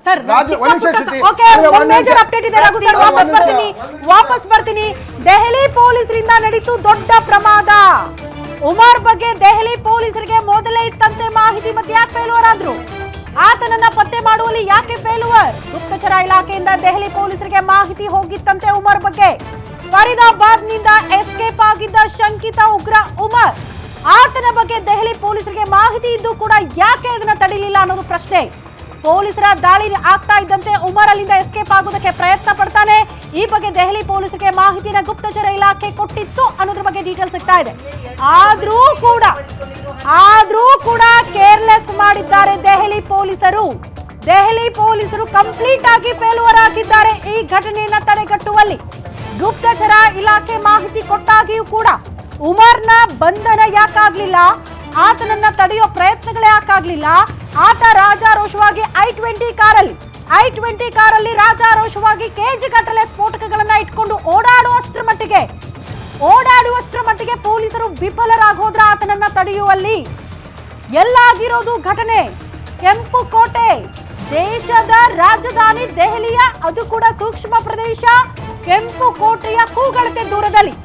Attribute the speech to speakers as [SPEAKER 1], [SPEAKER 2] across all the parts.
[SPEAKER 1] Sir
[SPEAKER 2] major update ಇದೆ Raghu sir, ವಾಪಸ್ ಬರ್ತೀನಿ. ದೆಹಲಿ ಪೊಲೀಸರಿಂದ ನಡೀತು ದೊಡ್ಡ ಪ್ರಮಾದ. ಉಮರ್ ಬಗ್ಗೆ ದೆಹಲಿ ಪೊಲೀಸರಿಗೆ ಮೊದಲೇ ಇತ್ತಂತೆ ಮಾಹಿತಿ, ಮತ್ತೆ ಯಾಕೆ ಫೇಲ್ಯೂರ್ ಆದ್ರು? ಆತನನ್ನ ಪತ್ತೆ ಮಾಡುವಲ್ಲಿ ಯಾಕೆ ಫೇಲ್ಯೂರ್? ಗುಪ್ತಚರ ಇಲಾಖೆಯಿಂದ ದೆಹಲಿ ಪೊಲೀಸರಿಗೆ ಮಾಹಿತಿ ಹೋಗಿತ್ತಂತೆ ಉಮರ್ ಬಗ್ಗೆ. ಫರೀದಾಬಾದ್ ನಿಂದ ಎಸ್ಕೇಪ್ ಆಗಿದ್ದ ಶಂಕಿತ ಉಗ್ರ ಉಮರ್, ಆತನ ಬಗ್ಗೆ ದೆಹಲಿ ಪೊಲೀಸರಿಗೆ ಮಾಹಿತಿ ಇದ್ದು ಕೂಡ ಯಾಕೆ ಅದನ್ನ ತಡಿಲಿಲ್ಲ ಅನ್ನೋದು ಪ್ರಶ್ನೆ. ಪೊಲೀಸರ ದಾಳಿ ಆಗ್ತಾ ಇದ್ದಂತೆ ಉಮರ್ ಅಲ್ಲಿಂದ ಎಸ್ಕೇಪ್ ಆಗೋದಕ್ಕೆ ಪ್ರಯತ್ನ ಪಡ್ತಾನೆ. ಈ ಬಗ್ಗೆ ದೆಹಲಿ ಪೊಲೀಸರಿಗೆ ಮಾಹಿತಿನ ಗುಪ್ತಚರ ಇಲಾಖೆ ಕೊಟ್ಟಿತ್ತು ಅನ್ನೋದ್ರ ಬಗ್ಗೆ ಡೀಟೇಲ್ ಸಿಗ್ತಾ ಇದೆ. ಆದ್ರೂ ಕೂಡ ಕೇರ್ಲೆಸ್ ಮಾಡಿದ್ದಾರೆ ದೆಹಲಿ ಪೊಲೀಸರು. ದೆಹಲಿ ಪೊಲೀಸರು ಕಂಪ್ಲೀಟ್ ಆಗಿ ಫೇಲ್ಯೂರ್ ಆಗಿದ್ದಾರೆ ಈ ಘಟನೆಯನ್ನ ತಡೆಗಟ್ಟುವಲ್ಲಿ. ಗುಪ್ತಚರ ಇಲಾಖೆ ಮಾಹಿತಿ ಕೊಟ್ಟಾಗಿಯೂ ಕೂಡ ಉಮರ್ನ ಬಂಧನ ಯಾಕಾಗ್ಲಿಲ್ಲ, ಆತನನ್ನ ತಡೆಯೋ ಪ್ರಯತ್ನಗಳೇ ಯಾಕಾಗ್ಲಿಲ್ಲ? ಆತ ರಾಜಾರೋಷವಾಗಿ I-20 ಕಾರಲ್ಲಿ ರಾಜಾರೋಷವಾಗಿ ಕೆಜಿ ಗಟ್ಟಲೆ ಸ್ಫೋಟಕಗಳನ್ನ ಇಟ್ಕೊಂಡು ಓಡಾಡುವಷ್ಟರ ಮಟ್ಟಿಗೆ ಪೊಲೀಸರು ವಿಫಲರಾಗೋದ್ರ ಆತನನ್ನ ತಡೆಯುವಲ್ಲಿ. ಎಲ್ಲಾಗಿರೋದು ಘಟನೆ ಕೆಂಪುಕೋಟೆ, ದೇಶದ ರಾಜಧಾನಿ ದೆಹಲಿಯ ಅದು ಕೂಡ ಸೂಕ್ಷ್ಮ ಪ್ರದೇಶ ಕೆಂಪುಕೋಟೆಯ ಕೂಗಳತೆ ದೂರದಲ್ಲಿ.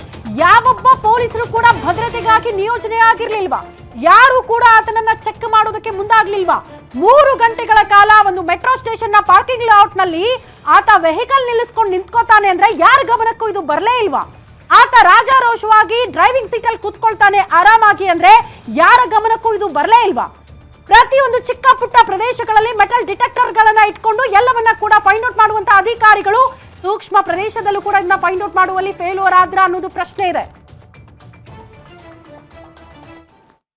[SPEAKER 2] ಯಾವೊಬ್ಬ ಪೊಲೀಸರು ಕೂಡ ಭದ್ರತೆಗಾಗಿ ನಿಯೋಜನೆ ಆಗಿರ್ಲಿಲ್ವಾ? ಯಾರು ಕೂಡ ಆತನನ್ನ ಚೆಕ್ ಮಾಡೋದಕ್ಕೆ ಮುಂದಾಗ್ಲಿಲ್ವಾ? 3 ಗಂಟೆಗಳ ಕಾಲ ಒಂದು ಮೆಟ್ರೋ ಸ್ಟೇಷನ್ ನ ಪಾರ್ಕಿಂಗ್ ಲೇಔಟ್ ನಲ್ಲಿ ಆತ ವೆಹಿಕಲ್ ನಿಲ್ಲಿಸ್ಕೊಂಡು ನಿಂತ್ಕೋತಾನೆ ಅಂದ್ರೆ ಯಾರ ಗಮನಕ್ಕೂ ಇದು ಬರಲೇ ಇಲ್ವಾ? ಆತ ರಾಜಾರೋಷವಾಗಿ ಡ್ರೈವಿಂಗ್ ಸೀಟ್ ಅಲ್ಲಿ ಕೂತ್ಕೊಳ್ತಾನೆ ಆರಾಮಾಗಿ ಅಂದ್ರೆ ಯಾರ ಗಮನಕ್ಕೂ ಇದು ಬರಲೇ ಇಲ್ವಾ? ಪ್ರತಿಯೊಂದು ಚಿಕ್ಕ ಪುಟ್ಟ ಪ್ರದೇಶಗಳಲ್ಲಿ ಮೆಟಲ್ ಡಿಟೆಕ್ಟರ್ ಗಳನ್ನ ಇಟ್ಕೊಂಡು ಎಲ್ಲವನ್ನ ಕೂಡ ಫೈಂಡ್ ಔಟ್ ಮಾಡುವಂತ ಅಧಿಕಾರಿಗಳು ಸೂಕ್ಷ್ಮ ಪ್ರದೇಶದಲ್ಲೂ ಕೂಡ ಇದನ್ನ ಫೈಂಡ್ ಔಟ್ ಮಾಡುವಲ್ಲಿ ಫೇಲ್ಯೂರ್ ಆದ್ರ ಅನ್ನೋದು ಪ್ರಶ್ನೆ ಇದೆ.